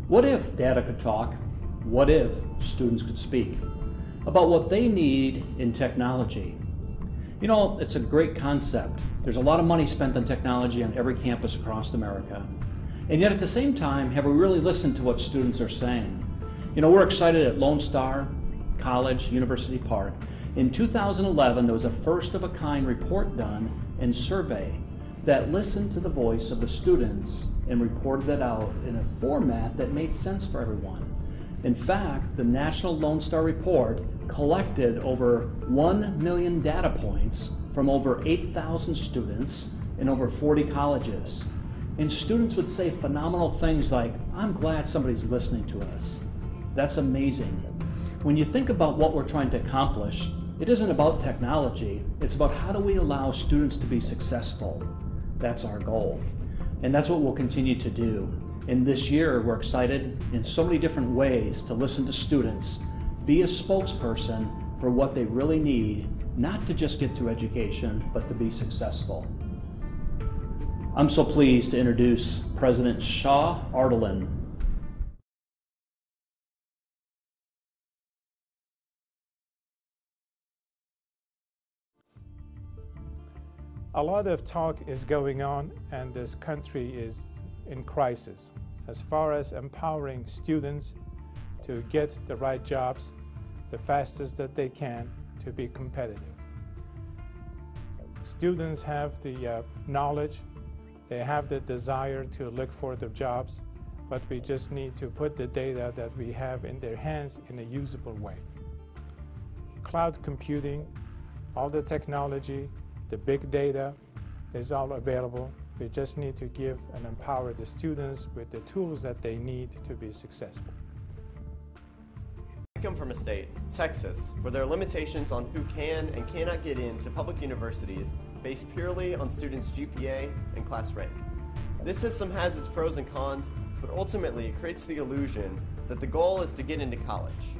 What if data could talk? What if students could speak about what they need in technology? You know, it's a great concept. There's a lot of money spent on technology on every campus across America. And yet at the same time, have we really listened to what students are saying? You know, we're excited at Lone Star College, University Park. In 2011, there was a first-of-a-kind report done and survey that listened to the voice of the students and reported it out in a format that made sense for everyone. In fact, the National Lone Star Report collected over 1 million data points from over 8,000 students in over 40 colleges. And students would say phenomenal things like, "I'm glad somebody's listening to us." That's amazing. When you think about what we're trying to accomplish, it isn't about technology, it's about how do we allow students to be successful. That's our goal. And that's what we'll continue to do. And this year, we're excited in so many different ways to listen to students, be a spokesperson for what they really need, not to just get through education, but to be successful. I'm so pleased to introduce President Shaw Ardelin. A lot of talk is going on, and this country is in crisis as far as empowering students to get the right jobs the fastest that they can to be competitive. Students have the knowledge, they have the desire to look for the jobs, but we just need to put the data that we have in their hands in a usable way. Cloud computing, all the technology, the big data is all available. We just need to give and empower the students with the tools that they need to be successful. I come from a state, Texas, where there are limitations on who can and cannot get into public universities based purely on students' GPA and class rank. This system has its pros and cons, but ultimately it creates the illusion that the goal is to get into college.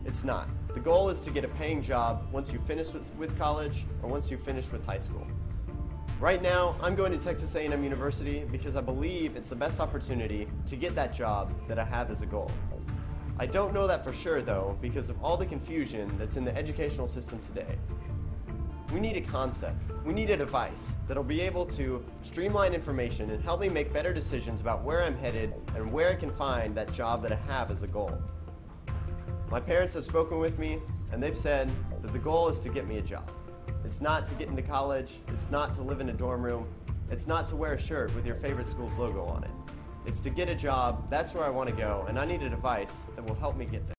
It's not. The goal is to get a paying job once you finish with college or once you finish with high school. Right now, I'm going to Texas A&M University because I believe it's the best opportunity to get that job that I have as a goal. I don't know that for sure though because of all the confusion that's in the educational system today. We need a concept, we need a device that'll be able to streamline information and help me make better decisions about where I'm headed and where I can find that job that I have as a goal. My parents have spoken with me, and they've said that the goal is to get me a job. It's not to get into college, it's not to live in a dorm room, it's not to wear a shirt with your favorite school's logo on it. It's to get a job, that's where I want to go, and I need a device that will help me get there.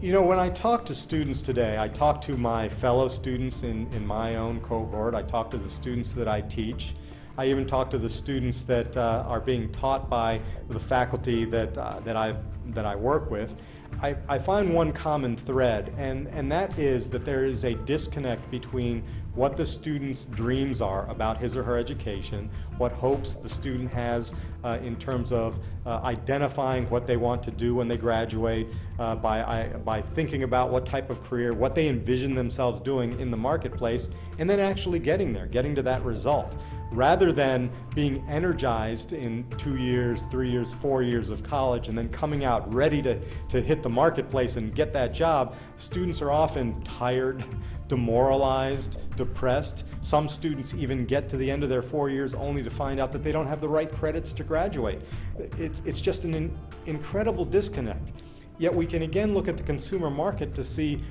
You know, when I talk to students today, I talk to my fellow students in my own cohort, I talk to the students that I teach, I even talk to the students that are being taught by the faculty that I work with. I find one common thread, and that is that there is a disconnect between what the student's dreams are about his or her education, what hopes the student has in terms of identifying what they want to do when they graduate, by thinking about what type of career, what they envision themselves doing in the marketplace, and then actually getting there, getting to that result. Rather than being energized in 2 years, 3 years, 4 years of college and then coming out ready to hit the marketplace and get that job, students are often tired, demoralized, depressed. Some students even get to the end of their 4 years only to find out that they don't have the right credits to graduate. It's just an incredible disconnect. Yet we can again look at the consumer market to see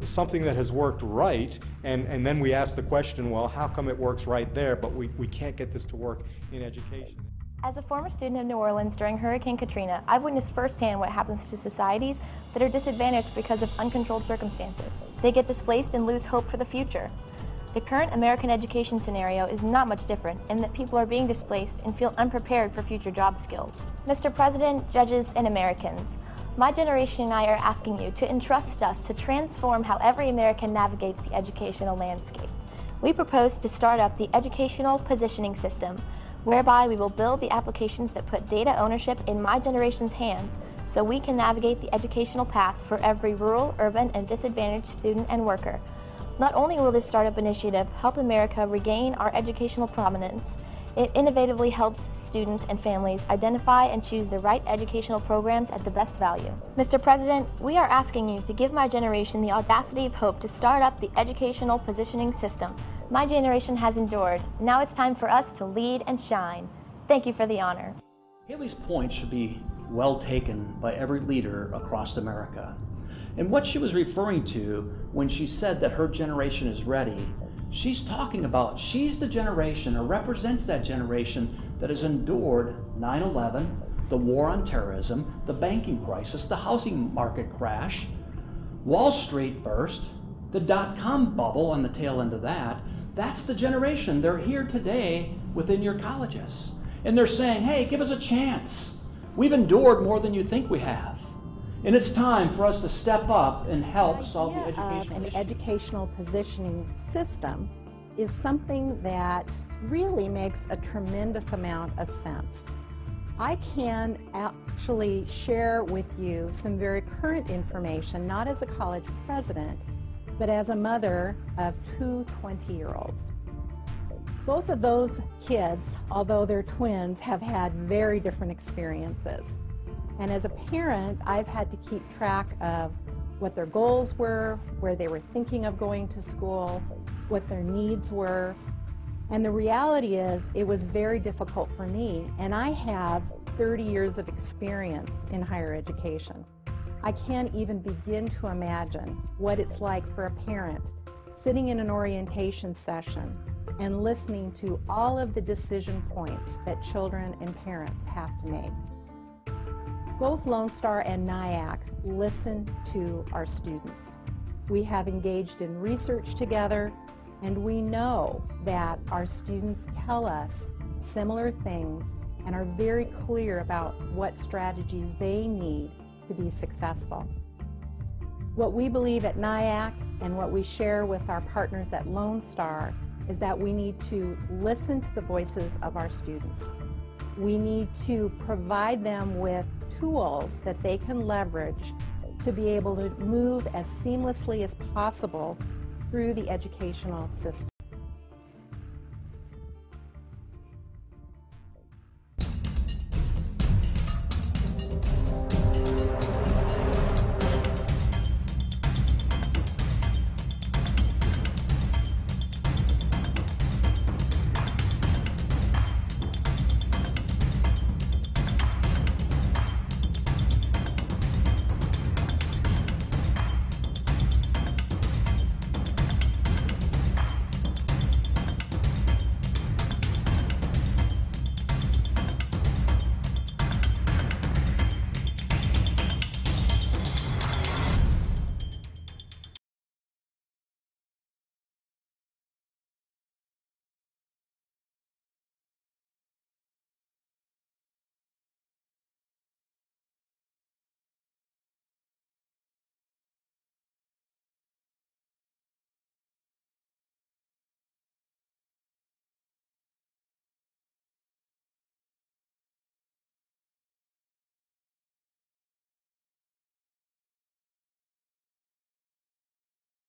something that has worked right, and then we ask the question, well, how come it works right there, but we can't get this to work in education? As a former student of New Orleans during Hurricane Katrina, I've witnessed firsthand what happens to societies that are disadvantaged because of uncontrolled circumstances. They get displaced and lose hope for the future. The current American education scenario is not much different in that people are being displaced and feel unprepared for future job skills. Mr. President, judges, and Americans, my generation and I are asking you to entrust us to transform how every American navigates the educational landscape. We propose to start up the educational positioning system, whereby we will build the applications that put data ownership in my generation's hands so we can navigate the educational path for every rural, urban, and disadvantaged student and worker. Not only will this startup initiative help America regain our educational prominence, it innovatively helps students and families identify and choose the right educational programs at the best value. Mr. President, we are asking you to give my generation the audacity of hope to start up the educational positioning system my generation has endured. Now it's time for us to lead and shine. Thank you for the honor. Haley's point should be well taken by every leader across America. And what she was referring to when she said that her generation is ready, she's talking about she's the generation or represents that generation that has endured 9/11, the war on terrorism, the banking crisis, the housing market crash, Wall Street burst, the dot-com bubble on the tail end of that. That's the generation. They're here today within your colleges. And they're saying, hey, give us a chance. We've endured more than you think we have. And it's time for us to step up and help solve the educational issue. An educational positioning system is something that really makes a tremendous amount of sense. I can actually share with you some very current information, not as a college president, but as a mother of two 20-year-olds. Both of those kids, although they're twins, have had very different experiences. And as a parent, I've had to keep track of what their goals were, where they were thinking of going to school, what their needs were. And the reality is, it was very difficult for me, and I have 30 years of experience in higher education. I can't even begin to imagine what it's like for a parent sitting in an orientation session and listening to all of the decision points that children and parents have to make. Both Lone Star and NIAC listen to our students. We have engaged in research together, and we know that our students tell us similar things and are very clear about what strategies they need to be successful. What we believe at NIAC and what we share with our partners at Lone Star is that we need to listen to the voices of our students. We need to provide them with tools that they can leverage to be able to move as seamlessly as possible through the educational system.